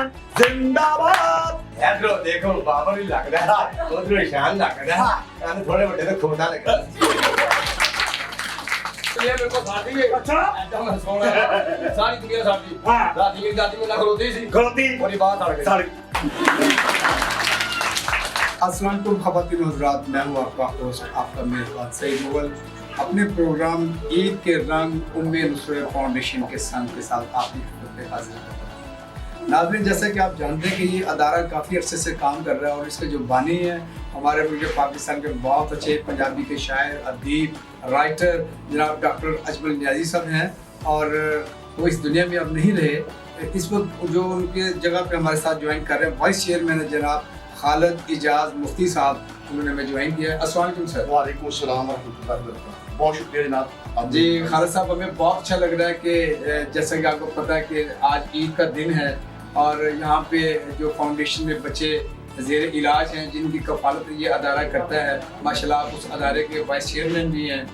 पाकिस्तान जिंदाबाद। यार देखो बाबर ही लग रहा है, तो निशान लग रहा है, कान थोड़े बड़े तो खोदा लग रहा है। ये मेरे को साथी है, अच्छा एकदम सोना सारी दुनिया साथी। हाँ। दादी में खरोती सी, खरोती और बात अड़ गई। साड़ी। अस्सलाम वालेकुम ख़वातीन और हज़रात, मैं हूँ आपका होस्ट आपका मेज़बान सईद मुग़ल। अपने प्रोग्राम ईद के रंग उम्मे नुसरत फाउंडेशन के संग के साथ आपकी खिदमत में हाजिर है। नाज़रीन, जैसा कि आप जानते हैं कि ये अदारा काफ़ी अरसे से काम कर रहा है और इसके जो बानी हैं हमारे मुल्क पाकिस्तान के बहुत अच्छे पंजाबी के शायर, अदीब, राइटर जनाब डॉक्टर अजमल नियाज़ी साहब हैं, और वो इस दुनिया में अब नहीं रहे। इस वक्त जो उनके जगह पे हमारे साथ ज्वाइन कर रहे हैं वाइस चेयरमैन है जनाब खालिद इजाज़ मुफ्ती साहब, उन्होंने हमें ज्वाइन किया है। अस्सलाम वालेकुम सर। वालेकुम अस्सलाम वरहमतुल्लाहि वबरकातुहू। बहुत शुक्रिया जनाब। जी खालिद साहब, हमें बहुत अच्छा लग रहा है कि जैसा कि आपको पता है कि आज ईद का दिन है और यहाँ पे जो फाउंडेशन में बच्चे ज़ेर इलाज हैं जिनकी कफ़ालत ये अदारा करता है, माशाल्लाह आप उस अदारे के वाइस चेयरमैन भी हैं।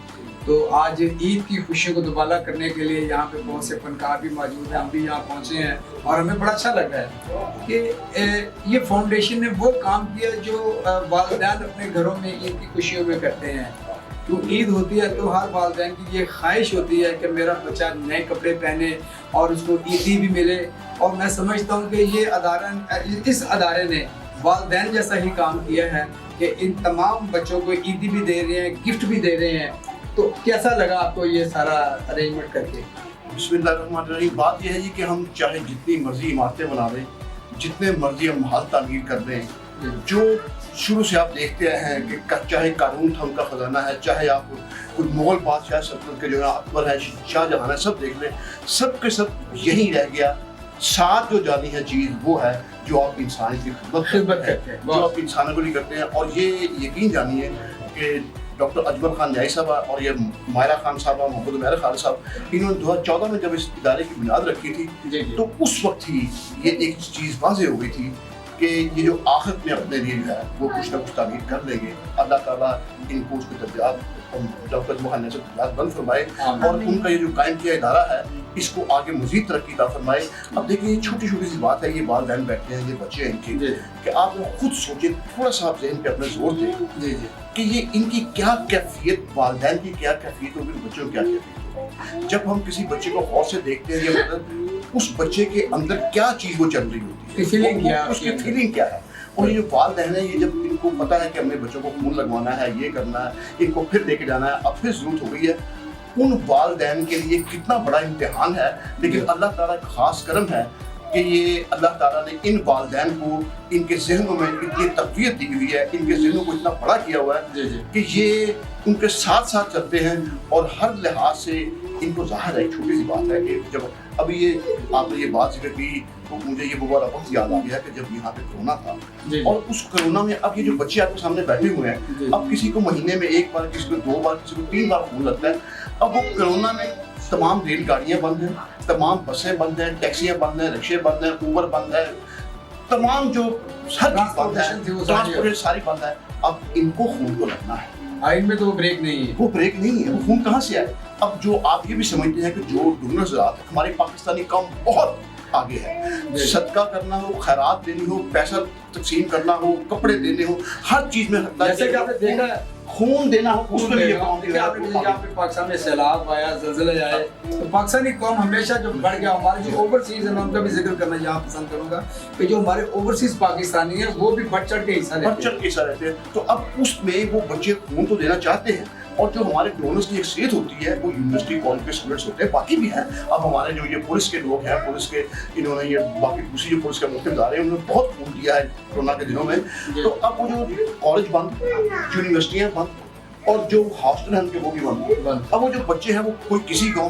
तो आज ईद की खुशियों को दुबाला करने के लिए यहाँ पे बहुत से फनकार भी मौजूद हैं, हम भी यहाँ पहुँचे हैं और हमें बड़ा अच्छा लग रहा है कि ये फाउंडेशन ने वो काम किया जो वालिदैन अपने घरों में ईद की खुशियों में करते हैं। तो ईद होती है तो हर वालिदैन की ये ख्वाहिश होती है कि मेरा बच्चा नए कपड़े पहने और उसको ईदी भी मिले, और मैं समझता हूँ कि ये अदारा, इस अदारे ने वालिदैन जैसा ही काम किया है कि इन तमाम बच्चों को ईदी भी दे रहे हैं, गिफ्ट भी दे रहे हैं। तो कैसा लगा आपको ये सारा अरेंजमेंट करके? बिस्मिल्लाहिर्रहमानिर्रहीम। बात यह है जी कि हम चाहे जितनी मर्जी इमारतें बना दें, जितने मर्जी हम महल तामीर कर दें, जो शुरू से आप देखते हैं कि चाहे कानून था उनका ख़जाना है, चाहे आप कुछ मुग़ल बादशाह सल्तनत के जो है अकबर है, शाहजहां है, सब देख लें, सब के सब यही रह गया। साथ जो जानी है चीज़ वो है जो आप इंसान की खिदमत करते हैं, जो आप इंसानों को नहीं करते हैं। और ये यकीन जानिए कि डॉक्टर अजमल खान न्याई साहब और ये मायरा खान साहब, मोहम्मद उमैर खान साहब, इन्होंने 2014 में जब इस इदारे की बुनियाद रखी थी तो उस वक्त ही ये एक चीज़ वाज़ेह हो गई थी कि ये जो आखिरत में अपने लिए है वो कुछ ना कुछ तामीर कर लेंगे। अल्लाह ताला इनको उसके दर्जात डॉक्टर मोहन से दर्जात बंद फरमाए और उनका ये जो कायम किया इदारा है इसको आगे मज़ीद तरक्की ता फरमाए। अब देखिए छोटी छोटी सी बात है, ये वालिदैन बैठे हैं, ये बच्चे हैं इनके, कि आप खुद सोचें, थोड़ा सा आप ज़हन पे अपने जोर दें कि ये इनकी क्या कैफियत, वालिदैन की क्या कैफियत होगी, बच्चों की क्या कैफियत होगी। जब हम किसी बच्चे को गौर से देखते हैं, ये मतलब उस बच्चे के अंदर क्या चीज़ वो चल रही होती है, फीलिंग क्या है, उसकी फीलिंग क्या है। और ये जो वालिदैन है, ये जब इनको पता है कि हमने बच्चों को खून लगवाना है, ये करना है, इनको फिर लेके जाना है, अब फिर ज़रूरत हो गई है, उन वालिदैन के लिए कितना बड़ा इम्तिहान है। लेकिन अल्लाह ताला का खास करम है कि ये अल्लाह ताला ने इन वालिदैन को इनके ज़हनों में इतनी तक़वियत दी हुई है, इनके ज़हनों को इतना बड़ा किया हुआ है कि ये उनके साथ साथ चलते हैं। और हर लिहाज से इनको ज़ाहिर है, एक छोटी सी बात है कि जब अभी ये आपने ये बात जिक्र की तो मुझे ये वो वाला वक्त याद आ गया कि जब यहाँ पे कोरोना था और उस कोरोना में अब ये जो बच्चे आपके सामने बैठे हुए हैं, अब किसी को महीने में एक बार, किसी को 2 बार, किसी को 3 बार खून लगता है। अब वो कोरोना में तमाम रेलगाड़ियाँ बंद हैं, तमाम बसें बंद हैं, टैक्सियाँ बंद हैं, रिक्शे बंद हैं, ऊबर बंद है, तमाम जो हर चीज़ बंद है, ट्रांसपोर्टेशन सारी बंद है। अब इनको खून को लगना है, आइन में तो वो ब्रेक नहीं है, वो ब्रेक नहीं है, वो खून कहाँ से आए। अब जो आप ये भी समझते हैं कि जो डोनर्स है हमारी पाकिस्तानी कौम बहुत आगे है, सदका करना हो, खैरात देनी हो, पैसा तकसीम करना हो, कपड़े देने हो, हर चीज में जैसे कि आपने देखा खून देना हो, उसके लिए पाकिस्तान में सैलाब आया, ज़लज़ले आए, तो पाकिस्तानी कौम हमेशा जो बढ़ गया। हमारे जो ओवरसीज है, मैं उनका भी जिक्र करना यहाँ पसंद करूँगा कि जो हमारे ओवरसीज पाकिस्तानी हैं वो भी बढ़ चढ़ के हिस्सा लेते हैं। तो अब उसमें वो बच्चे खून तो देना चाहते हैं, और जो हमारे डोनर्स की हैसियत होती है वो यूनिवर्सिटी कॉलेज के स्टूडेंट्स होते हैं, बाकी भी हैं। अब हमारे जो ये पुलिस के लोग हैं, पुलिस के इन्होंने ये बाकी दूसरी जो पुलिस के मुख्य इदारे हैं उन्होंने बहुत खून दिया है कोरोना के दिनों में। तो अब वो जो कॉलेज बंद, यूनिवर्सिटियाँ बंद, और जो हॉस्टल है उनके वो भी बंद। अब वो जो बच्चे हैं वो कोई किसी गांव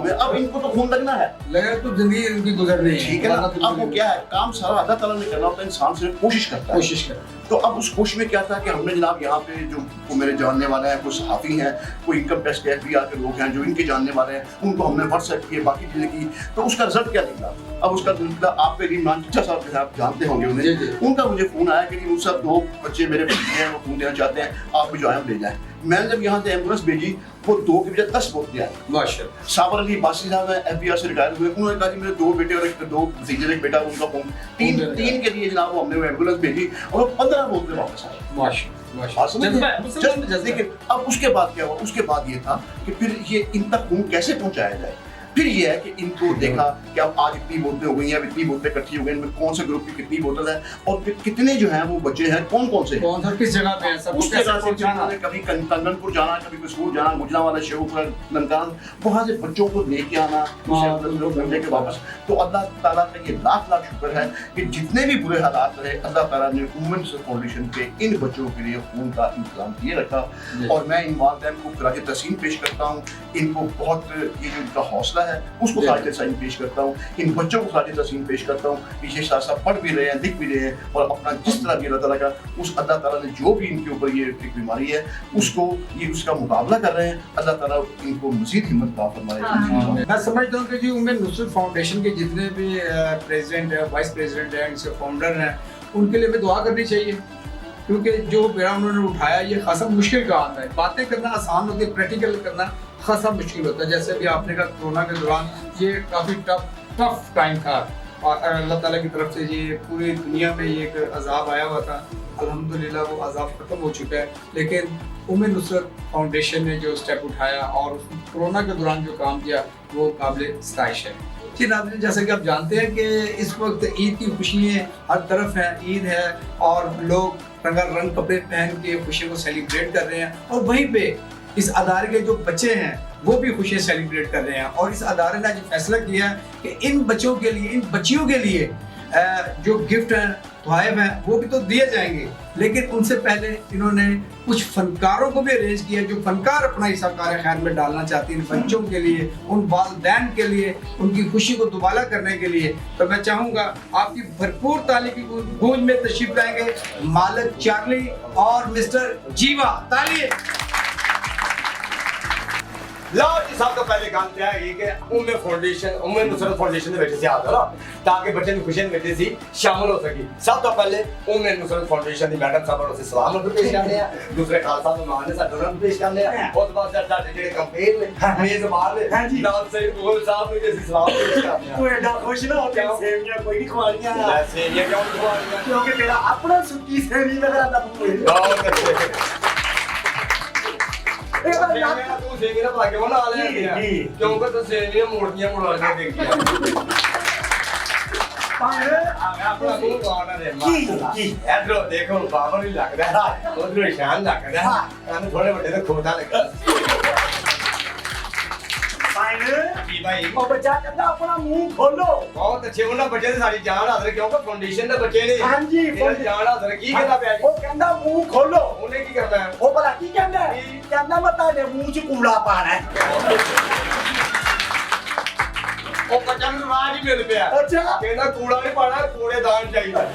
में, अब इनको तो खून लगना है, लगा तो जिंदगी इनकी गुजर रही है, ठीक है ना। अब वो क्या है, काम सारा अल्लाह ताला ने करना होता है, इंसान सिर्फ कोशिश करता है। तो अब उस कोशिश में क्या था कि हमने जनाब यहाँ पे जो मेरे जानने वाले हैं, कुछ सहाफ़ी हैं, कोई इनकम टैक्स के FBI के लोग हैं जो इनके जानने वाले हैं, उनको हमने व्हाट्सएप किए, बाकी चीज़ें की। तो उसका रिजल्ट क्या निकला अब उसका आप पे इमरान चचा साहब जैसे आप जानते होंगे जी, उन्हें, जी। उनका मुझे फोन आया कि मुझसे 2 बच्चे मेरे बच्चे हैं, वो खून देना चाहते हैं, आप भी जो है ले जाएं। मैंने जब यहाँ से एम्बुलेंस भेजी, वो 2 के बजाय 10 बोतलें आई। माशाल्लाह। साबर अली बासी साहब हैं, FBI से रिटायर हुए, उन्होंने कहा जी मेरे 2 बेटे और 2 भतीजे, एक बेटा, उनका फोन 3 के लिए जनाब वो हमने वो एम्बुलेंस भेजी और वो 15 बोतलें वापस आए। माशाल्लाह बात माशाल्लाह। समझिए? लेकिन अब उसके बाद क्या हुआ? उसके बाद ये था कि फिर ये इन तक खून कैसे पहुंचाया जाए। फिर ये है कि इनको देखा कि अब आज इतनी बोतलें हो गई हैं, अब इतनी बोतलें इकट्ठी हो गई, इनमें कौन से ग्रुप की कितनी बोतल है और फिर कितने जो हैं वो बच्चे हैं, कौन कौन से हैं। कौन सा किस जगह पे है, सब उस कैसे जगह से पहुंचाना। उन्होंने कभी कंगनपुर जाना, कभी कसूर जाना, गुजरांवाला, शेखुपुर, ननकान, वहाँ से बच्चों को लेके आना, घंटे के वापस। तो अल्लाह ताला का ये लाख लाख शुक्र है कि जितने भी बुरे हालात रहे, अल्लाह ताला ने वुमेन फाउंडेशन के इन बच्चों के लिए खून का इंतजाम किए रखा। और मैं इन वालिदैन को खराज तहसीन पेश करता हूँ। इनको बहुत ये जो उनका हौसला है उसको खराज तहसीन पेश करता हूँ। इन बच्चों को खराज तहसीन पेश करता हूँ कि ये साथ साथ पढ़ भी रहे हैं, लिख भी रहे हैं और अपना जिस तरह भी अल्लाह ताला का उस अल्लाह ताला ने जो भी इनके ऊपर ये एक बीमारी है उसको ये उसका मुकाबला कर रहे हैं। अल्लाह ताला इनको मज़ीद हिम्मत अता फरमाए। मैं समझता हूँ कि जी उमेर नुसरत फाउंडेशन के जितने भी प्रेसिडेंट है, वाइस प्रेसिडेंट है, इनसे फाउंडर हैं, उनके लिए भी दुआ करनी चाहिए, क्योंकि जो बेड़ा उन्होंने उठाया ये खासा मुश्किल काम है। बातें करना आसान होती है, प्रैक्टिकल करना खासा मुश्किल होता है। जैसे भी आपने कहा कोरोना के दौरान ये काफ़ी टफ टाइम था और अल्लाह ताला की तरफ से ये पूरी दुनिया में ये एक अजाब आया हुआ था। अल्हम्दुलिल्लाह वो अजाब ख़त्म हो चुका है, लेकिन उमेर नुसरत फाउंडेशन ने जो स्टेप उठाया और कोरोना के दौरान जो काम किया वो काबिल सताइश है। जी नाज़रीन, जैसे कि आप जानते हैं कि इस वक्त ईद की खुशियाँ हर तरफ हैं, ईद है और लोग रंगारंग कपड़े पहन के खुशियों को सेलिब्रेट कर रहे हैं और वहीं पे इस अदारे के जो बच्चे हैं वो भी खुशियाँ सेलिब्रेट कर रहे हैं। और इस अदारे ने आज फैसला किया है कि इन बच्चों के लिए, इन बच्चियों के लिए जो गिफ्ट हैं, तोहफ़े हैं, वो भी तो दिए जाएंगे, लेकिन उनसे पहले इन्होंने कुछ फनकारों को भी अरेंज किया जो फनकार अपना हिस्सा कार खैर में डालना चाहती हैं इन बच्चों के लिए, उन वालिदैन के लिए, उनकी खुशी को दुबाला करने के लिए। तो मैं चाहूँगा आपकी भरपूर ताली की गूंज में तशरीफ लाएंगे मालिक चार्ली और मिस्टर जीवा। ताली। ਲਓ ਜੀ, ਸਭ ਤੋਂ ਪਹਿਲੇ ਗੱਲ ਤੇ ਹੈ ਕਿ ਉਮਰ ਨੁਸਰਤ ਫਾਊਂਡੇਸ਼ਨ ਦੇ ਵਿੱਚ ਅਸੀਂ ਆਇਆ ਨਾ ਤਾਂ ਕਿ ਬੱਚੇ ਨੂੰ ਖੁਸ਼ੀਆਂ ਵਿੱਚ ਸੀ ਸ਼ਾਮਲ ਹੋ ਸਕੀ। ਸਭ ਤੋਂ ਪਹਿਲੇ ਉਮਰ ਨੁਸਰਤ ਫਾਊਂਡੇਸ਼ਨ ਦੀ ਮੈਡਮ ਸਾਹਿਬਾਂ ਨੂੰ ਅਸੀਂ ਸਲਾਮ ਨੂੰ ਪੇਸ਼ ਕਰਦੇ ਹਾਂ, ਦੂਸਰੇ ਖਾਲਸਾ ਮਹਿਮਾਨ ਨੇ ਸਾਡੇ ਨੂੰ ਪੇਸ਼ ਕਰਦੇ ਹਾਂ। ਉਸ ਤੋਂ ਬਾਅਦ ਸਾਡੇ ਜਿਹੜੇ ਕੰਪੇਨ ਨੇ ਮੇਜ਼ਬਾਨ ਨੇ ਨਾਲ ਸਈਦ ਗੋਲ ਸਾਹਿਬ ਨੂੰ ਵੀ ਅਸੀਂ ਸਲਾਮ ਪੇਸ਼ ਕਰਦੇ ਹਾਂ। ਤੂੰ ਐਡਾ ਖੁਸ਼ ਨਾ ਹੋ, ਤੈਨੂੰ ਸੇਵੀਆਂ ਕੋਈ ਨਹੀਂ ਖਵਾਉਣੀਆਂ, ਸੇਵੀਆਂ ਕਿਉਂ ਨਹੀਂ ਖਵਾਉਣੀਆਂ? ਕਿਉਂਕਿ ਤੇਰਾ ਆਪਣਾ ਸੁੱਕੀ ਸੇਵੀ ਵਗੈਰਾ ਦਾ ਪੂਰੇ ਬਹੁਤ ਅੱਛੇ। ਇਹ ਤਾਂ ਯਾਦ ਤੂੰ ਸੇਵੀਆਂ ਪਾ ਕੇ ਉਹ ਨਾਲ ਲੈ ਗਿਆ ਕਿਉਂਕਿ ਤੂੰ ਸੇਵੀਆਂ ਮੋੜਦੀਆਂ ਮੁੜਾ ਕੇ ਦੇਖੀਆਂ। ਪਾਏ ਆਪਣਾ ਮੂੰਹ ਗਾਣਾ ਦੇ ਕੀ ਇਧਰੋਂ ਦੇਖੋ ਬਾਬਾ ਨਹੀਂ ਲੱਗਦਾ, ਉਧਰੋਂ ਸ਼ਾਨ ਲੱਗਦਾ, ਕੰਨ ਥੋੜੇ ਵੱਡੇ ਤੇ ਖੋਟਾ ਲੱਗਦਾ। ਕੀ ਭਾਈ ਉਹ ਬੱਚਾ ਕਹਿੰਦਾ ਆਪਣਾ ਮੂੰਹ ਖੋਲੋ। ਬਹੁਤ ਅੱਛੇ, ਉਹਨਾਂ ਬੱਚੇ ਦੀ ਸਾਡੀ ਜਾਨ ਹਾਜ਼ਰ ਕਿਉਂਕਿ ਫਾਊਂਡੇਸ਼ਨ ਦੇ ਬੱਚੇ ਨੇ। ਹਾਂਜੀ, ਇਹਨਾਂ ਦੀ ਜਾਨ ਹਾਜ਼ਰ ਕੀ ਕਹਿੰਦਾ ਪਿਆ ਜੀ? ਉਹ ਕਹਿੰਦਾ ਮੂੰਹ ਖੋਲੋ। ਉਹਨੇ ਕੀ ਕਰਨਾ ਹੈ? ਉਹ ਭਲਾ ਕੀ ਕਹਿੰਦਾ? ਕਹਿੰਦਾ ਮੈਂ ਤੁਹਾਡੇ ਮੂੰਹ 'ਚ ਕੂੜਾ ਪਾਣਾ ਹੈ। ਉਹ ਬੱਚਾ ਨੂੰ ਰਾਜ ਹੀ ਮਿਲ ਪਿਆ। ਅੱਛਾ ਕਹਿੰਦਾ ਕੂੜਾ ਨਹੀਂ ਪਾਣਾ, ਕੂੜੇਦਾਨ ਚਾਹੀਦਾ।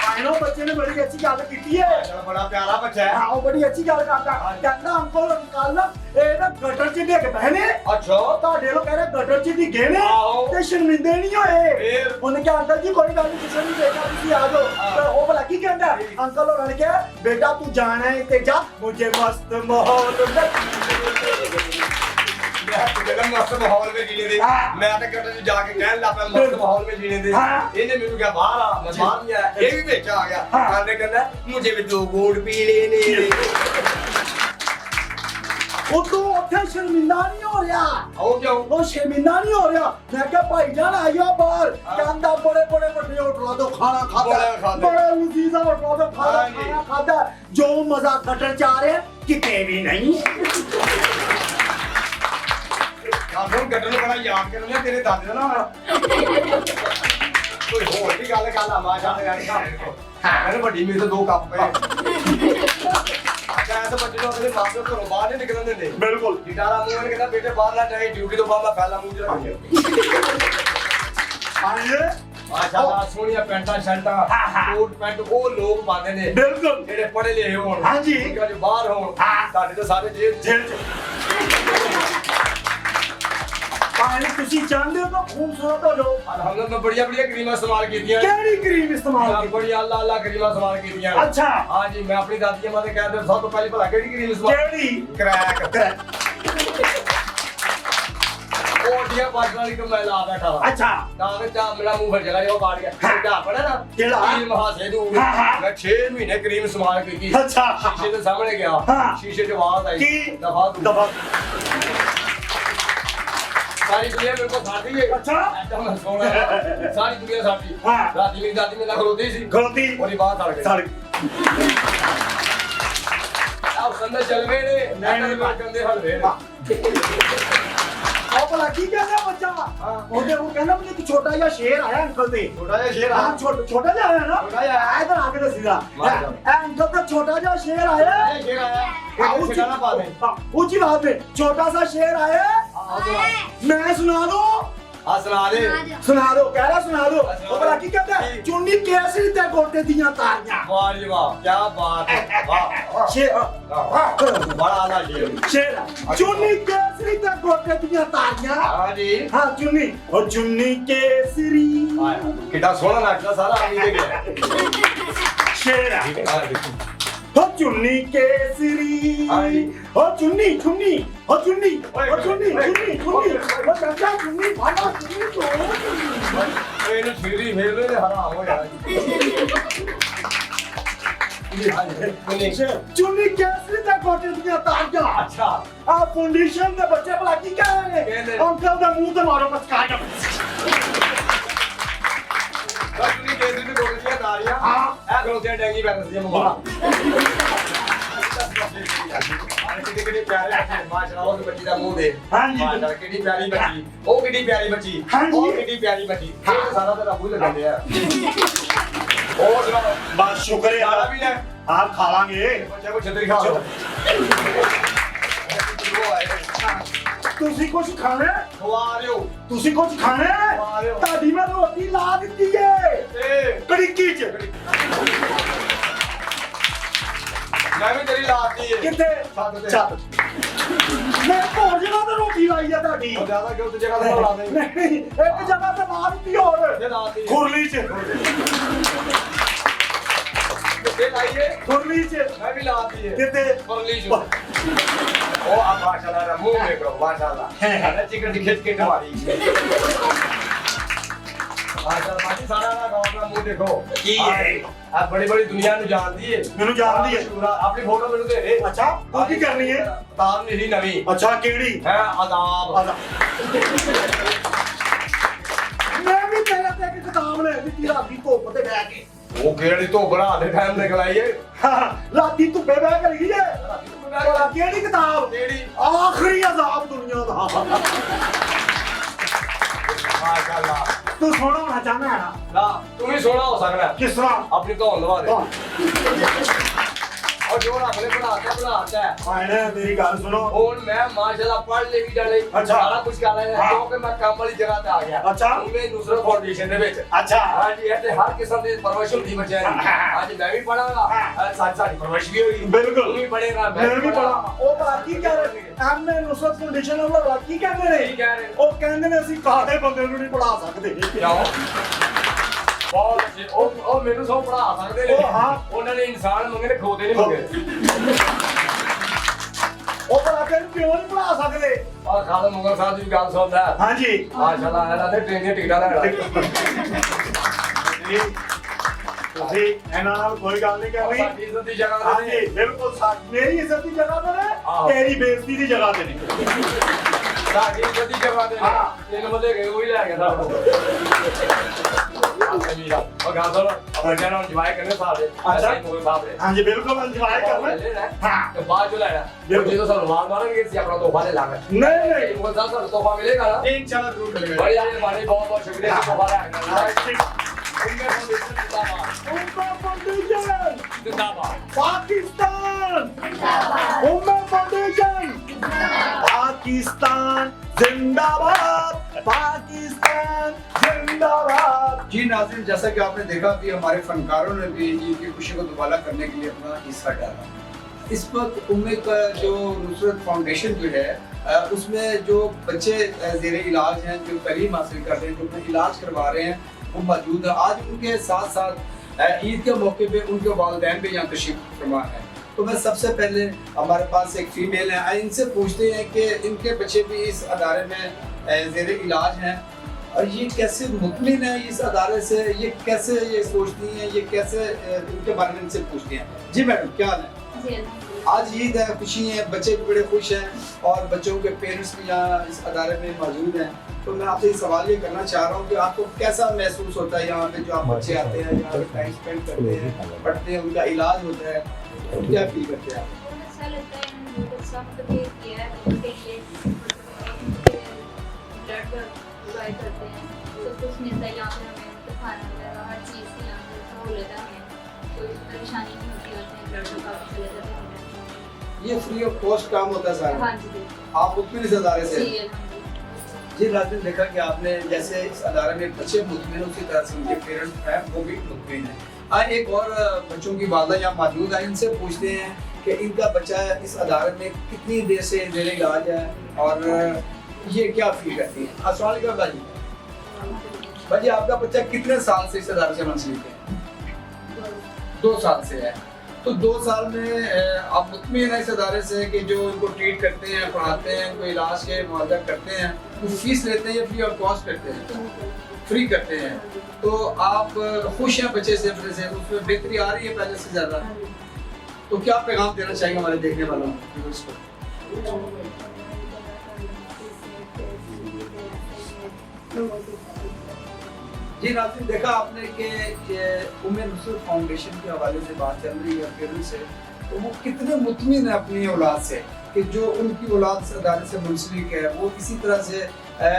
ਪਾਇਨੋ ਬੱਚੇ ਨੇ ਬੜੀ ਅੱਛੀ ਗੱਲ ਕੀਤੀ ਹੈ। ਚਲ ਬੜਾ ਪਿਆਰਾ ਬੱਚਾ ਹੈ। ਹਾਂ, ਉਹ ਬੜੀ ਅੱਛੀ ਗੱਲ ਕਰਦਾ। ਕਹਿੰਦਾ ਅੰਕਲ ਕੱਲ ਇਹ ਨਾ ਗਟਰ 'ਚ ਡਿੱਗ ਪਏ ਨੇ। ਅੱਛਾ ਤੁਹਾਡੇ ਲੋਕ ਕਹਿੰਦੇ ਗਟਰ 'ਚ ਡਿੱਗੇ ਨੇ ਆਹੋ। ਤੇ ਸ਼ਰਮਿੰਦੇ ਨਹੀਂ ਹੋਏ। ਫੇਰ? ਉਹਨੇ ਕਿਹਾ ਅੰਕਲ ਜੀ ਕੋਈ ਗੱਲ ਨਹੀਂ, ਕਿਸੇ ਨੂੰ ਦੇਖਾ ਤੁਸੀਂ ਆ ਜਾਓ। ਤੇ ਉਹ ਭਲਾ ਕੀ ਕਹਿੰਦਾ? ਅੰਕਲ ਹੋਰਾਂ ਨੇ ਕਿਹਾ ਬੇਟਾ ਤੂੰ ਜਾਣਾ ਹੈ ਤੇ ਜਾ, ਮੁਝੇ ਮਸਤ ਮਾਹੌਲ ਜਿਹੜਾ ਮਸਤ ਮਾਹੌਲ ਵਿੱਚ ਜੀਣੇ ਦੇ। ਮੈਂ ਤਾਂ ਗਟਰ 'ਚ ਜਾ ਕੇ ਕਹਿਣ ਲੱਗ ਪਿਆ ਮਸਤ ਮਾਹੌਲ ਵਿੱਚ ਜੀਣੇ ਦੇ। ਇਹਨੇ ਮੈਨੂੰ ਕਿਹਾ ਬਾਹਰ ਆ, ਮੈਂ ਬਾਹਰ ਨਹੀਂ ਆਇਆ, ਇਹ ਵੀ ਵਿੱਚ ਆ ਗਿਆ। ਕਹਿੰਦੇ ਕਹਿੰਦਾ ਮੁਝੇ ਵੀ 2 ਗੋੜ ਪੀ ਲੈਣੇ। ਉਦੋਂ ਉੱਥੇ ਸ਼ਰਮਿੰਦਾ ਨਹੀਂ ਹੋ ਰਿਹਾ। ਉਹ ਕਿਉਂ? ਉਹ ਸ਼ਰਮਿੰਦਾ ਨਹੀਂ ਹੋ ਰਿਹਾ। ਮੈਂ ਕਿਹਾ ਭਾਈ ਜਾਨ ਆਇਓ ਬਾਹਰ। ਕਹਿੰਦਾ ਬੜੇ ਬੜੇ ਵੱਡੇ ਹੋਟਲਾਂ ਤੋਂ ਖਾਣਾ ਖਾਦਾ, ਬੜੇ ਲਜ਼ੀਜ਼ ਹੋਟਲਾਂ ਤੋਂ ਖਾਣਾ ਖਾਦਾ, ਜੋ ਮਜ਼ਾ ਗਟਰ 'ਚ ਆ ਰਿਹਾ ਕਿਤੇ ਵੀ ਨਹੀਂ। ਹੁਣ ਗਟਰ ਨੂੰ ਬੜਾ ਯਾਦ ਕਰਨਾ ਤੇਰੇ ਦਾਦੇ ਦਾ ਨਾ ਕੋਈ ਹੋਰ ਵੀ ਗੱਲ ਕਰ ਲਾ। ਮਾਸ਼ਾਅੱਲਾ ਮੈਨੂੰ ਵੱਡੀ ਮੇਜ਼ ਤੇ 2 ਕੱਪ ਪਏ। ਅੱਛਾ ਐਸੇ ਬੱਚੇ ਨੂੰ ਆਪਣੇ ਮਾਪੇ ਘਰੋਂ ਬਾਹਰ ਨਹੀਂ ਨਿਕਲਣ ਦਿੰਦੇ। ਬਿਲਕੁਲ। ਗਿਟਾਰਾ ਮੂੰਹ ਨੇ ਕਹਿੰਦਾ ਬੇਟੇ ਬਾਹਰ ਨਾ ਜਾਏ, ਡਿਊਟੀ ਤੋਂ ਬਾਅਦ ਮੈਂ ਫੈਲਾ ਮੂੰਹ 'ਚ ਰੱਖਿਆ। ਮਾਸ਼ਾਅੱਲਾ ਸੋਹਣੀਆਂ ਪੈਂਟਾਂ ਸ਼ਰਟਾਂ, ਕੋਟ ਪੈਂਟ ਉਹ ਲੋਕ ਪਾਉਂਦੇ ਨੇ ਬਿਲਕੁਲ ਜਿਹੜੇ ਪੜ੍ਹੇ ਲਿਖੇ ਹੋਣ। ਹਾਂਜੀ। ਜੋ ਬਾਹਰ ਹੋਣ। ਸਾਡੇ ਤਾਂ ਸਾਰੇ ਜੇਲ੍ਹ 'ਚ। ਪਾਏ यानी तुसी चाहते हो तो खूबसूरत हो जाओ। हमने तो बढ़िया बढ़िया क्रीम इस्तेमाल की थी। केड़ी क्रीम इस्तेमाल की? बढ़िया अल्लाह अल्लाह क्रीम इस्तेमाल की थी। अच्छा हाँ जी, मैं अपनी दादी के माथे कहते सब तो पहले भला केड़ी क्रीम इस्तेमाल? केड़ी? क्रैक। ओटिया पार्सनली तो मैं ला बैठा था। अच्छा ताकि चा मेरा मुंह भर जगह वो काट गया। क्या पड़ा ना? केड़ा? क्रीम हासे दूं। मैं 6 महीने क्रीम इस्तेमाल की थी। अच्छा शीशे के सामने गया। हाँ। शीशे से आवाज आई। की? दफा दूं। दफा। सारी दुनिया मेरे को साथी है। अच्छा ऐसा मैं सोना है। सारी दुनिया साथी। हाँ। राती मेरी दादी मेरे खलोती सी। गलती और ये बात सड़ गई। सड़ अब संदे चलवे ने नहीं गंदे हलवे ने। ਉਹ ਭਲਾ ਕੀ ਕਹਿੰਦਾ ਬੱਚਾ ਉਹਦੇ ਉਹ ਕਹਿੰਦਾ ਮੈਨੂੰ ਇੱਕ ਛੋਟਾ ਜਿਹਾ ਸ਼ੇਰ ਆਇਆ ਅੰਕਲ ਦੇ छोटा जिहा शेर ਹਾਂ आ। ਛੋਟਾ ਜਿਹਾ ਆਇਆ ਨਾ ਛੋਟਾ ਜਿਹਾ ਆਇਆ। ਇਧਰ ਆ ਕੇ ਦੱਸੀਦਾ ਮਾਰ ਜਾ। ਇਹ ਅੰਕਲ ਦਾ ਛੋਟਾ ਜਿਹਾ ਸ਼ੇਰ ਆਇਆ ये शेर आया। ये ठिकाना पा दे। ਉੱਚੀ ਬਾਤ ਹੈ ਛੋਟਾ ਸਾ ਸ਼ੇਰ ਆਇਆ ਮੈਂ ਸੁਣਾ ਦੂੰ हाँ सुना दे। ਸੁਣਾ ਦੋ ਕਹਿ ਰਿਹਾ ਸੁਣਾ ਦੋ ਉਹ ਭਲਾ ਕੀ ਕਹਿੰਦਾ ਚੁੰਨੀ ਕੇਸਰੀ ਤੇ ਗੋਟੇ ਦੀਆਂ ਤਾਰੀਆਂ वाह जी वाह, क्या बात है। वाह ਸ਼ੇਰ बड़ा आला शेर। ਸ਼ੇਰ ਚੁੰਨੀ ਕੇਸਰੀ ਤੇ ਗੋਟੇ ਦੀਆਂ ਤਾਰੀਆਂ हाँ जी। ਹਾਂ ਚੁੰਨੀ ਉਹ ਚੁੰਨੀ ਕੇਸਰੀ कितना सोना नाचता सारा आदमी दे गया। ਸ਼ੇਰ ਆ हाँ देखो। हो चुन्नी केसरी हो चुन्नी चुन्नी हो चुन्नी हो चुन्नी चुन्नी चुन्नी हो चाचा चुन्नी भागा चुन्नी तो ये फिरी फेर ले हराम हो यार। चुन्नी केसरी तक गोटे दिया तारियां अच्छा आ फाउंडेशन दे बच्चे भला की कह रहे कहने। हैं अंकल दा मुंह ते मारो मस्काया अपनी केसरी में बोल दिया तारियां। हाँ। ए गलोतियां डेंगी बैठ दिया मुंह। कितने कितने प्यारे बच्चे माशाल्लाह वो बच्ची दा मुंह दे। हाँ जी। माशाल्लाह कितनी प्यारी बच्ची। ओ कितनी प्यारी बच्ची। हाँ जी। ओ कितनी प्यारी बच्ची। हाँ। ये सारा तेरा मुंह लगा दिया। और सुनाओ। बस शुक्र है खाना भी ले। हां खा लांगे बच्चे को छतरी खा लो। वो आए। ਤੁਸੀਂ ਕੁਝ ਖਾਣਾ ਹੈ? खवा रहे हो। ਤੁਸੀਂ ਕੁਝ ਖਾਣਾ ਹੈ? ਖਵਾ ਦਿਓ। ਤੁਹਾਡੀ ਮੈਂ ਰੋਟੀ ਲਾ ਦਿੱਤੀ ਏ ए ਕੜਿੱਕੀ ਚ मैं भी तेरी लाती है। ਕਿੱਥੇ छत ते। ਛੱਤ ਮੈਂ ਭੋਜਨਾਂ ਤੇ ਰੋਟੀ ਲਾਈ ਆ ਤੁਹਾਡੀ और ज्यादा क्यों तुझे का ला दे। ਨਹੀਂ ਇੱਕ ਜਗ੍ਹਾ ਤੇ ਲਾ ਦਿੱਤੀ ਹੋਰ ये लाती है। ਖੁਰਲੀ ਚ ये लाइए। ਖੁਰਲੀ ਚ मैं भी लाती है। ਕਿਤੇ परली जो। ओ अब माशाल्लाह मुंह देखो माशाल्लाह। अरे चिकन की खिच के तुम्हारी। माशाल्लाह बाकी सारा ना गाँव का मुंह देखो। की है? आप बड़ी बड़ी दुनिया ने जानती है। ਮੈਨੂੰ ਜਾਣਦੀ ਹੈ पूरा अपनी फोटो मेरे दे दे। ਅੱਛਾ ਤੂੰ ਕੀ ਕਰਨੀ ਹੈ तार मेरी नवी ਅੱਛਾ ਕਿਹੜੀ है अदाब। ਆਦਾ ਮੈਂ ਵੀ ਤੇਰੇ ਤੇ ਇੱਕ ਕਿਤਾਬ ਲੈ ਦਿੱਤੀ ਰਾਤੀ ਧੁੱਪ ਤੇ ਬਹਿ ਕੇ वो केड़ी तो बना दे टाइम निकल आई है। ਹਾਂ, ਰਾਤੀ ਧੁੱਪੇ ਬਹਿ ਕੇ ਲਿਖੀ ਹੈ ਭਲਾ ਕਿਹੜੀ ਕਿਤਾਬ केड़ी ਆਖਰੀ ਅਜ਼ਾਬ ਦੁਨੀਆ ਦਾ माशाल्लाह। ਤੂੰ ਸੋਹਣਾ ਹੋਣਾ ਚਾਹੁੰਦਾ ਹੈ ਨਾ ना तुम ही सोना हो सकता है। ਕਿਸ ਤਰ੍ਹਾਂ अपनी तो लवा दे। ਹਾਂ और जो अपने बनाता है। ਆਇਨੇ ਮੇਰੀ ਗੱਲ ਸੁਣੋ और मैं माशाल्लाह पढ़ ले भी जाने अच्छा। सारा कुछ कर रहा है हाँ। क्योंकि मैं काम वाली जगह पे आ गया। अच्छा। मैं नुसरत फाउंडेशन दे विच। ਅੱਛਾ हाँ जी ऐसे हर किस्म की परवरिश होती बच्चे दी। हाँ जी मैं भी पढ़ांगा। सारी परवरिश भी होगी। बिल्कुल। तू भी पढ़ेगा ਮੈਂ ਵੀ ਪੜਾ ਉਹ ਭਲਾ ਕੀ ਕਹਿ ਰਹੇ ਐਮਏ ਨੁਸਰਤ ਫਾਊਂਡੇਸ਼ਨ ਵਾਲਾ ਕੀ ਕਹਿੰਦੇ ਨੇ ਕੀ ਕਹਿ ਰਹੇ? ਉਹ ਕਹਿੰਦੇ ਨੇ ਅਸੀਂ ਕਾਲੇ ਬੰਦੇ ਨੂੰ ਨਹੀਂ ਪੜਾ ਸਕਦੇ क्यों बहुत अच्छे ओ मेनू सब पढ़ा सकते ने। ओ, हाँ। उन्होंने इंसान मंगे ने खोते नहीं मंगे। ਉਹ ਭਲਾ ਤੈਨੂੰ ਕਿਉਂ ਨਹੀਂ ਪੜਾ ਸਕਦੇ और खालिद मुगल साहब जी गाल सुनदा है। ਹਾਂਜੀ माशाल्लाह है ना ट्रेन की टिकटा लेना। ਤੁਸੀਂ ਇਹਨਾਂ ਨਾਲ ਕੋਈ ਗੱਲ ਨਹੀਂ ਕਰਨੀ साडी इज्जत दी जगह ते ਹਾਂਜੀ ਬਿਲਕੁਲ ਮੇਰੀ ਇੱਜ਼ਤ ਦੀ ਜਗ੍ਹਾ ਤੇ ਨੇ ਆਹੋ। ਤੇਰੀ ਬੇਇੱਜ਼ਤੀ ਦੀ ਜਗ੍ਹਾ ਤੇ ਨੇ ਸਾਡੀ ਇੱਜ਼ਤ ਦੀ ਜਗ੍ਹਾ ਤੇ ਹਾਂ। ਤਿੰਨ ਬੰਦੇ ਗਏ ਉਹ ਹੀ ਲੈ ਗਿਆ ਸਾਡਾ। ਉਹ ਗੱਲ ਸੁਣ ਆਪਾਂ ਜਾਣਾ ਇੰਜੋਏ ਕਰਨੇ ਸਾਰੇ। ਅੱਛਾ। ਮੋਗੇ ਸਾਹਿਬ ਦੇ। ਹਾਂਜੀ ਬਿਲਕੁਲ ਇੰਜੋਏ ਕਰਨਾ ਹਾਂ ਤੇ ਬਾਅਦ ਚ ਲੈਣਾ। ਜਦੋਂ ਸਾਨੂੰ ਆਵਾਜ਼ ਮਾਰਨਗੇ ਅਸੀਂ ਆਪਣਾ ਤੋਹਫਾ ਲੈ ਲਾਂਗੇ। ਨਹੀਂ ਨਹੀਂ ਮੋਗੇ ਸਾਹਿਬ ਸਾਨੂੰ ਤੋਹਫਾ ਮਿਲੇਗਾ ਨਾ। इंशाल्लाह जरूर मिलेगा। ਬੜੀ ਮਿਹਰਬਾਨੀ ਬਹੁਤ ਬਹੁਤ ਸ਼ੁਕਰੀਆ ਜੀ ਤੋਹਫਾ ਲੈ ਕੇ ਉਮਾ ਫਾਊਂਡੇਸ਼ਨ ਜ਼ਿੰਦਾਬਾਦ। ਪਾਕਿਸਤਾਨ ਉਮਾ ਫਾਊंडेशन पाकिस्तान जिंदाबाद पाकिस्तान जिंदाबाद। जी नाज़रीन, जैसा कि आपने देखा कि हमारे फनकारों ने भी ईद की खुशी को दुबाला करने के लिए अपना हिस्सा डाला। اس وقت امید کا جو نصرت فاؤنڈیشن جو ہے اس میں جو بچے زیر علاج ہیں جو تعلیم حاصل کر رہے ہیں جو اپنا علاج کروا رہے ہیں وہ موجود ہیں. آج ان کے ساتھ ساتھ عید کے موقع پہ ان کے والدین بھی یہاں تشریف فرما ہیں. تو میں سب سے پہلے ہمارے پاس ایک فیمیل ہیں, ان سے پوچھتے ہیں کہ ان کے بچے بھی اس ادارے میں زیر علاج ہیں اور یہ کیسے مطمئن ہیں اس ادارے سے, یہ کیسے یہ سوچتی ہیں, یہ کیسے ان کے بارے میں ان سے پوچھتے ہیں. جی میڈم کیا حال ہے؟ آج عید ہے, خوشی ہے, بچے بھی بڑے خوش ہیں اور بچوں کے پیرنٹس بھی یہاں اس ادارے میں موجود ہیں. تو میں آپ سے سوال یہ کرنا چاہ رہا ہوں کہ آپ کو کیسا محسوس ہوتا ہے یہاں پہ جو آپ بچے آتے ہیں, یہاں پہ ٹائم اسپینڈ کرتے ہیں, پڑھتے ہیں, ان کا علاج ہوتا ہے, تو کیا فیل کرتے ہیں آپ؟ ایسا لگتا ہے انہوں نے بہت سخت فیل کیا ہے, ان کے لیے بلڈ پرووائڈ کرتے ہیں, سب کچھ ملتا ہے یہاں پہ ہمیں, کھانا وغیرہ ہر چیز کی یہاں پہ سہولت ہے, ہمیں کوئی پریشانی نہیں ہوتی ہے, بلڈ کا کافی چلے جاتے ہیں. یہ فری آف کاسٹ کام ہوتا ہے سارا؟ ہاں جی آپ مطمئن اس ادارے سے؟ جی جی ناظرین, دیکھا کہ آپ نے جیسے اس ادارے میں بچے مطمئن, اسی طرح سے ان کے پیرنٹس ہیں وہ بھی مطمئن ہیں. ایک اور بچوں کی والدہ یہاں موجود ہے, ان سے پوچھتے ہیں کہ ان کا بچہ اس ادارے میں کتنی دیر سے زیر علاج ہے اور یہ کیا فیل کرتی ہیں. السلام علیکم بھائی. بھائی آپ کا بچہ کتنے سال سے اس ادارے سے منسلک ہے؟ 2 سال سے ہے. تو 2 سال میں آپ مطمئن ہیں اس ادارے سے کہ جو ان کو ٹریٹ کرتے ہیں, پڑھاتے ہیں, کوئی علاج کے معالجہ کرتے ہیں, وہ فیس لیتے ہیں یا فری آف کاسٹ کرتے ہیں؟ فری کرتے ہیں. تو آپ خوش ہیں بچے سے, اپنے سے, اس میں بہتری آ رہی ہے پہلے سے زیادہ؟ تو کیا پیغام دینا چاہیں گے ہمارے دیکھنے والوں کو؟ جی ناظرین, دیکھا آپ نے کہ نصرت فاؤنڈیشن کے حوالے سے بات چل رہی ہے پیرنٹس سے, تو وہ کتنے مطمئن ہیں اپنی اولاد سے کہ جو ان کی اولاد اس ادارے سے منسلک ہے, وہ اسی طرح سے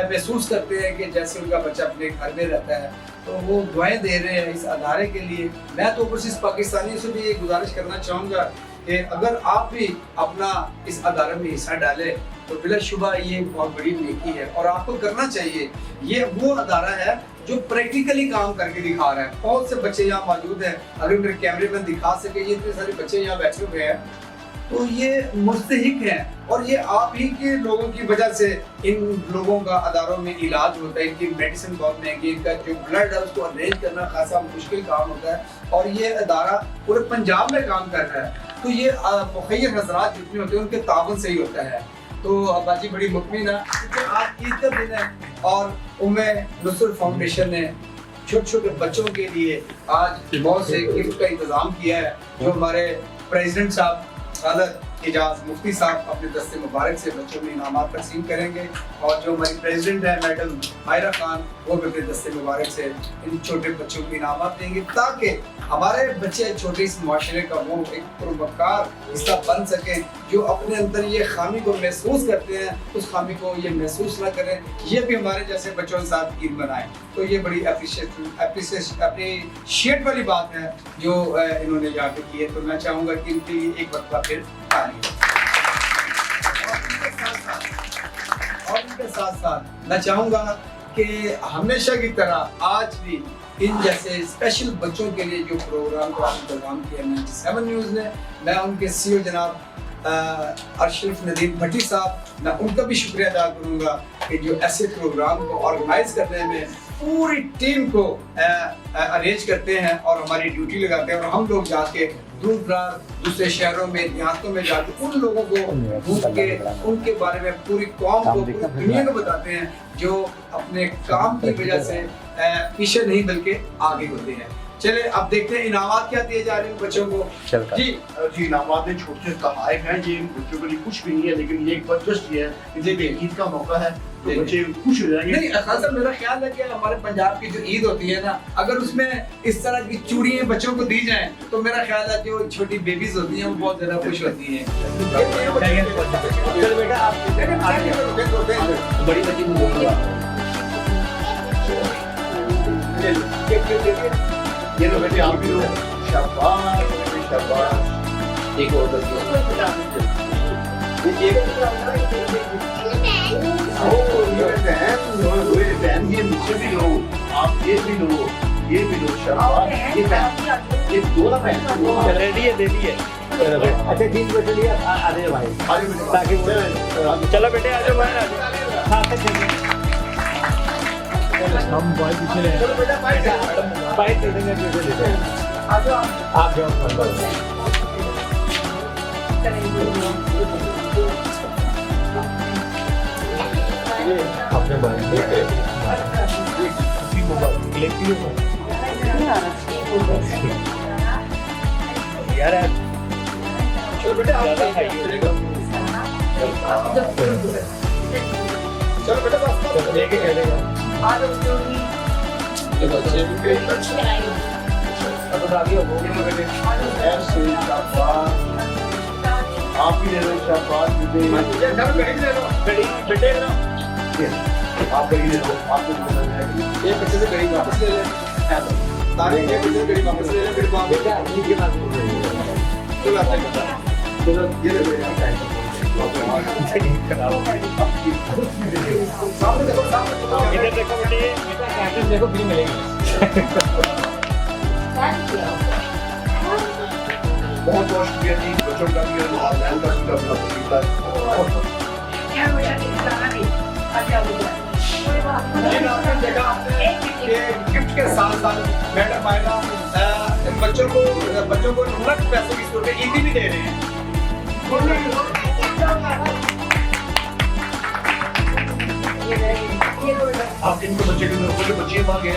محسوس کرتے ہیں کہ جیسے ان کا بچہ اپنے گھر میں رہتا ہے. تو وہ دعائیں دے رہے ہیں اس ادارے کے لیے. میں تو اوورسیز پاکستانیوں سے بھی یہ گزارش کرنا چاہوں گا کہ اگر آپ بھی اپنا اس ادارے میں حصہ ڈالیں تو بلا شبہ یہ ایک بہت بڑی نیکی ہے اور آپ کو کرنا چاہیے. یہ وہ ادارہ ہے جو پریکٹیکلی کام کر کے دکھا رہا ہے. بہت سے بچے یہاں موجود ہیں, اگر میرے کیمرے میں دکھا سکے, یہ اتنے سارے بچے یہاں بیٹھے ہوئے ہیں, تو یہ مستحق ہیں اور یہ آپ ہی کے لوگوں کی وجہ سے ان لوگوں کا اداروں میں علاج ہوتا ہے. ان کی میڈیسن بہت مہنگی, ان کا جو بلڈ ہے اس کو ارینج کرنا خاصا مشکل کام ہوتا ہے اور یہ ادارہ پورے پنجاب میں کام کر رہا ہے. تو یہ مخیر حضرات جتنے ہوتے ہیں ان کے تعاون سے ہی ہوتا ہے. تو ابا جی بڑی مطمئن ہے کیونکہ آج عید کا دن ہے اور نصرت فاؤنڈیشن نے چھوٹے چھوٹے بچوں کے لیے آج بہت سے گفٹ کا انتظام کیا ہے, جو ہمارے پریزیڈنٹ صاحب خالد اعجاز مفتی صاحب اپنے دستے مبارک سے بچوں میں انعامات تقسیم کریں گے, اور جو ہماری پریزیڈنٹ ہے میڈم مائرہ خان, وہ بھی اپنے دستے مبارک سے ان چھوٹے بچوں کو انعامات دیں گے تاکہ ہمارے بچے چھوٹے اس معاشرے کا وہ ایک پرومکار حصہ بن سکیں, جو اپنے اندر یہ خامی کو محسوس کرتے ہیں اس خامی کو یہ محسوس نہ کریں, یہ بھی ہمارے جیسے بچوں کے ساتھ عید منائیں. تو یہ بڑی اپریشیٹ والی بات ہے جو انہوں نے یہاں پہ کی ہے. تو میں چاہوں گا کہ ان کے لیے ایک وقت پھر اور ان کے ساتھ ساتھ میں چاہوں گا کہ ہمیشہ کی طرح آج بھی ان جیسے اسپیشل بچوں کے لیے جو پروگرام کا انتظام کیا 97 نیوز نے, میں ان کے سی او جناب ارشرف ندیم بھٹی صاحب, میں ان کا بھی شکریہ ادا کروں گا کہ جو ایسے پروگرام کو آرگنائز کرنے میں پوری ٹیم کو ارینج کرتے ہیں اور ہماری ڈیوٹی لگاتے ہیں, اور ہم لوگ جا کے دور دراز دوسرے شہروں میں دیہاتوں میں جا کے ان لوگوں کو ڈھونڈ کے ان کے بارے میں پوری قوم کو پوری دنیا کو بتاتے ہیں جو اپنے کام کی وجہ سے پیچھے نہیں بلکہ آگے ہوتے ہیں. چلے اب دیکھتے ہیں انعامات کیا دیے جا رہے ہیں بچوں کو. جی انعامات میں چھوٹے سے تحائف ہیں, یہ بچوں کے لیے کچھ بھی نہیں ہے, لیکن یہ ایک بچہ یہ ہے کہ عید کا موقع ہے تو بچے خوش ہو جائیں گے. نہیں خاصا میرا خیال ہے کہ ہمارے پنجاب کی جو عید ہوتی ہے نا, اگر اس میں اس طرح کی چوڑیاں بچوں کو دی جائیں تو میرا خیال ہے جو چھوٹی بیبیز ہوتی ہیں وہ بہت زیادہ خوش ہوتی ہیں. بڑی بچی یہ لو بیٹے آپ بھی لو, شاباش شاباش. ایک اور بہن یہ مجھے بھی لو, آپ یہ بھی لو, یہ بھی لو, شاباش. یہ بہن یہ دونوں بہن ریڈی ہے, دے دی ہے. अच्छा 30 बेटे लिए आ जाइए भाई ताकि चलो बेटे आ जाओ बाहर आ जाओ। हाँ हम बहुत पीछे रहे चलो बेटा बाइक पाइप दे देंगे पीछे देते हैं आप जाओ अपने यार चलो बेटा ज़्यादा हाई हो चलो बेटा बस लेके चलेगा अब आगे हो गए बेटे ऐसे शाबाश आप ही ले लो शाबाश बेटे ये घर पे ले लो बेटे बेटे ना आप ही ले लो आपको पता है ये बच्चे से गरीब वापस ले ले तारीख ये बच्चे से गरीब वापस ले ले फिर वापस बेटा इनके पास चलो आता है चलो ये ले लो सामने देखो इधर देखो बेटे बेटा कैप्टन देखो फ्री मिलेगी बहुत बहुत शुक्रिया जी बच्चों का भी और वालिदैन का भी अपना शुक्रिया गिफ्ट के साथ साथ मैडम आएगा बच्चों को नकद पैसों की सूरत में ईदी भी दे रहे हैं आप इनको बच्चे के बच्चे वहाँ गए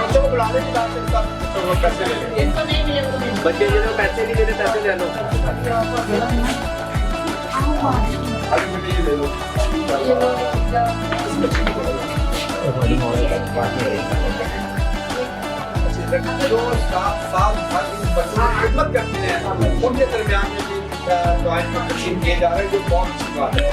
बच्चों को बुला ले बच्चों को पैसे ले ले इनको नहीं मिले वो मिले। बच्चे जिन्होंने पैसे नहीं देते पैसे ले लो अरे बेटे ये ले लो जो साल भर इन बच्चों की खिदमत करते हैं उनके दरमियान में भी टॉयज का तकसीम किए जा रहे हैं जो बहुत अच्छी बात है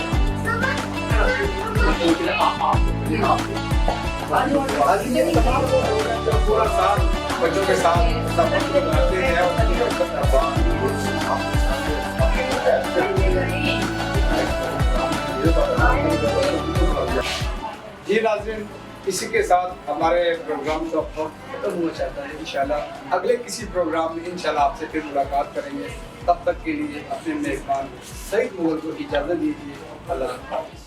जो पूरा साल बच्चों के साथ सफर गुजारते हैं उनकी जी नाज़रीन इसी के साथ हमारे प्रोग्राम का वक्त खत्म हुआ चाहता है इंशाल्लाह अगले किसी प्रोग्राम में इंशाल्लाह आपसे फिर मुलाकात करेंगे तब तक के लिए अपने मेहमान सईद मुगल को इजाज़त दीजिए अल्लाह हाफ़िज़।